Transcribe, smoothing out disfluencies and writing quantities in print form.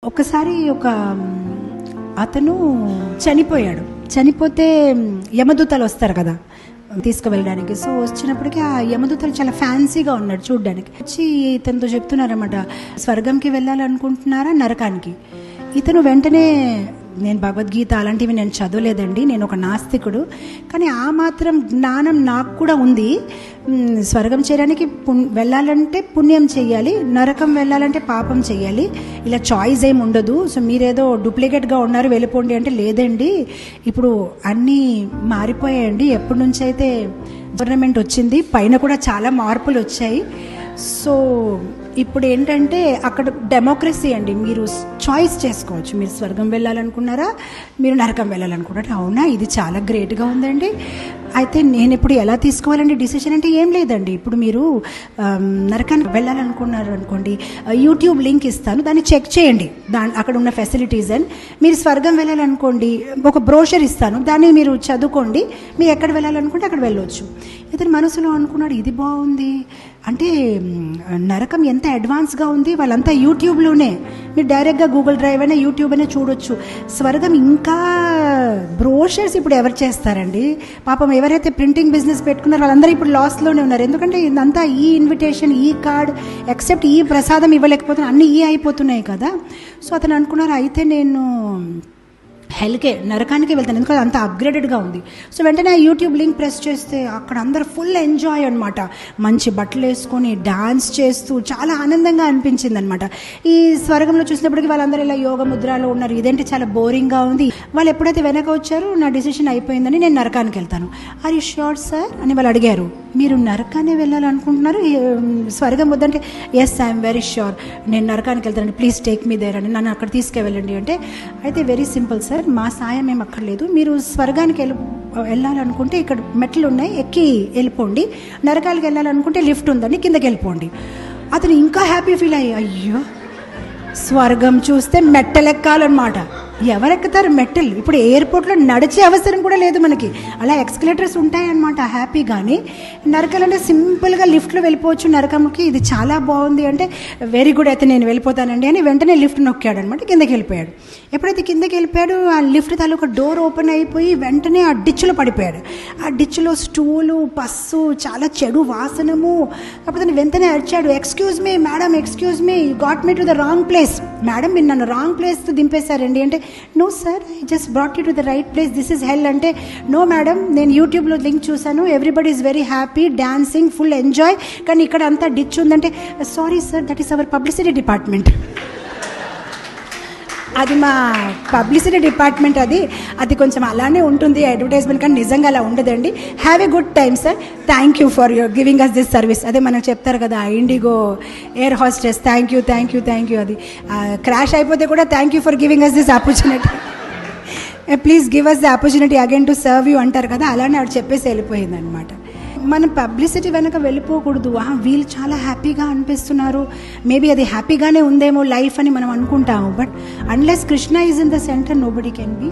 ఒకసారి అతను చనిపోయాడు. చనిపోతే యమదూతలు వస్తారు కదా తీసుకువెళ్ళడానికి. సో వచ్చినప్పటికీ ఆ యమదూతలు చాలా ఫ్యాన్సీగా ఉన్నాడు చూడ్డానికి. వచ్చి ఇతనితో చెప్తున్నారన్నమాట, స్వర్గంకి వెళ్ళాలనుకుంటున్నారా నరకానికి? ఇతను వెంటనే, నేను భగవద్గీత అలాంటివి నేను చదవలేదండి, నేను ఒక నాస్తికుడు, కానీ ఆ మాత్రం జ్ఞానం నాకు కూడా ఉంది. స్వర్గం చేయడానికి వెళ్ళాలంటే పుణ్యం చెయ్యాలి, నరకం వెళ్ళాలంటే పాపం చెయ్యాలి, ఇలా చాయిస్ ఏమి ఉండదు. సో మీరేదో డూప్లికేట్గా ఉన్నారు వెళ్ళిపోండి అంటే, లేదండి ఇప్పుడు అన్నీ మారిపోయాయండి, ఎప్పటి నుంచి అయితే గవర్నమెంట్ వచ్చింది పైన కూడా చాలా మార్పులు వచ్చాయి. సో ఇప్పుడు ఏంటంటే అక్కడ డెమోక్రసీ అండి, మీరు చాయిస్ చేసుకోవచ్చు, మీరు స్వర్గం వెళ్ళాలనుకున్నారా మీరు నరకం వెళ్ళాలనుకున్నారా. అవునా, ఇది చాలా గ్రేట్గా ఉందండి. అయితే నేను ఇప్పుడు ఎలా తీసుకోవాలండి డిసిషన్ అంటే, ఏం లేదండి, ఇప్పుడు మీరు నరకానికి వెళ్ళాలనుకున్నారు అనుకోండి, యూట్యూబ్ లింక్ ఇస్తాను, దాన్ని చెక్ చేయండి, అక్కడ ఉన్న ఫెసిలిటీస్ అని. మీరు స్వర్గం వెళ్ళాలనుకోండి, ఒక బ్రోషర్ ఇస్తాను, దాన్ని మీరు చదువుకోండి, మీరు ఎక్కడ వెళ్ళాలనుకుంటే అక్కడ వెళ్ళవచ్చు. ఇతని మనసులో అనుకున్నాడు, ఇది బాగుంది, అంటే నరకం ఎంత అడ్వాన్స్గా ఉంది, వాళ్ళంతా యూట్యూబ్లోనే, మీరు డైరెక్ట్గా గూగుల్ డ్రైవ్ అయినా యూట్యూబ్ అయినా చూడొచ్చు. స్వర్గం ఇంకా బ్రోషర్స్ ఇప్పుడు ఎవరు చేస్తారండి? పాపం ఎవరైతే ప్రింటింగ్ బిజినెస్ పెట్టుకున్నారో వాళ్ళందరూ ఇప్పుడు లాస్లోనే ఉన్నారు. ఎందుకంటే ఇదంతా ఈ ఇన్విటేషన్, ఈ కార్డ్, ఎక్సెప్ట్ ఈ ప్రసాదం ఇవ్వలేకపోతున్నారు, అన్నీ ఈ అయిపోతున్నాయి కదా. సో అతను అనుకున్నారు, అయితే నేను హెల్కే నరకానికి వెళ్తాను, ఎందుకంటే అంత అప్గ్రేడెడ్గా ఉంది. సో వెంటనే యూట్యూబ్ లింక్ ప్రెస్ చేస్తే అక్కడ అందరు ఫుల్ ఎంజాయ్ అనమాట, మంచి బట్టలు వేసుకొని డాన్స్ చేస్తూ చాలా ఆనందంగా అనిపించింది అనమాట. ఈ స్వర్గంలో చూసినప్పటికీ వాళ్ళందరూ ఇలా యోగ ముద్రలో ఉన్నారు, ఇదేంటి చాలా బోరింగ్గా ఉంది. వాళ్ళు ఎప్పుడైతే వెనక వచ్చారో, నా డిసిషన్ అయిపోయిందని నేను నరకానికి వెళ్తాను. ఆర్ యూ ష్యూర్ సార్ అని వాళ్ళు అడిగారు. మీరు నరకాన్ని వెళ్ళాలనుకుంటున్నారు, స్వర్గం వద్దంటే, ఎస్ ఐఎమ్ వెరీ ష్యూర్, నేను నరకానికి వెళ్తాను, ప్లీజ్ టేక్ మీ దేర్ అని, నన్ను అక్కడ తీసుకువెళ్ళండి అంటే, అయితే వెరీ సింపుల్ సార్, మా సాయం ఏం అక్కర్లేదు, మీరు స్వర్గానికి వెళ్ళాలనుకుంటే ఇక్కడ మెట్లు ఉన్నాయి, ఎక్కి వెళ్ళిపోండి, నరకాలకు వెళ్ళాలనుకుంటే లిఫ్ట్ ఉందండి, కిందకి వెళ్ళిపోండి. అతను ఇంకా హ్యాపీ ఫీల్ అయ్యి, అయ్యో స్వర్గం చూస్తే మెట్టలెక్కాలన్నమాట. ఎవరెక్కుతారు మెట్టలు? ఇప్పుడు ఎయిర్పోర్ట్లో నడిచే అవసరం కూడా లేదు మనకి, అలా ఎక్స్కలేటర్స్ ఉంటాయన్నమాట హ్యాపీగాని. నరకాలంటే సింపుల్గా లిఫ్ట్లో వెళ్ళిపోవచ్చు నరకంకి, ఇది చాలా బాగుంది అంటే, వెరీ గుడ్ అయితే నేను వెళ్ళిపోతానండి అని వెంటనే లిఫ్ట్ నొక్కాడు అనమాట, కిందకి వెళ్ళిపోయాడు. ఎప్పుడైతే కిందకి వెళ్ళిపోయాడు, ఆ లిఫ్ట్ తాలూకా డోర్ ఓపెన్ అయిపోయి వెంటనే ఆ డిచ్లో పడిపోయాడు. ఆ డిచ్లో స్టూలు, పస్సు, చాలా చెడు వాసనము. అప్పుడు వెంటనే అరిచాడు, excuse me madam, excuse me, got me to the wrong place. Madam మీరు నన్ను రాంగ్ ప్లేస్ దింపేశారండి అంటే, no sir I just brought you to the right place, this is hell అంటే, నో మేడం నేను యూట్యూబ్లో లింక్ చూశాను, everybody is very happy, dancing, full enjoy, కానీ ఇక్కడ అంతా డిచ్ ఉందంటే, sorry sir that is our publicity department. అది మా పబ్లిసిటీ డిపార్ట్మెంట్, అది కొంచెం అలానే ఉంటుంది అడ్వర్టైజ్మెంట్, కానీ నిజంగా అలా ఉండదండి. Have a good time sir, thank you for your giving us this service. అదే మనకు చెప్తారు కదా IndiGo air hostess, thank you thank you thank you, అది క్రాష్ అయిపోతే కూడా thank you for giving us this opportunity, please give us the opportunity again to serve you అంటారు కదా, అలానే ఆవిడ చెప్పేసి వెళ్ళిపోయింది అనమాట. మనం పబ్లిసిటీ వెనక వెళ్ళిపోకూడదు. వీళ్ళు చాలా హ్యాపీగా అనిపిస్తున్నారు, మేబీ అది హ్యాపీగానే ఉందేమో లైఫ్ అని మనం అనుకుంటాము, but unless Krishna is in the centre nobody can be.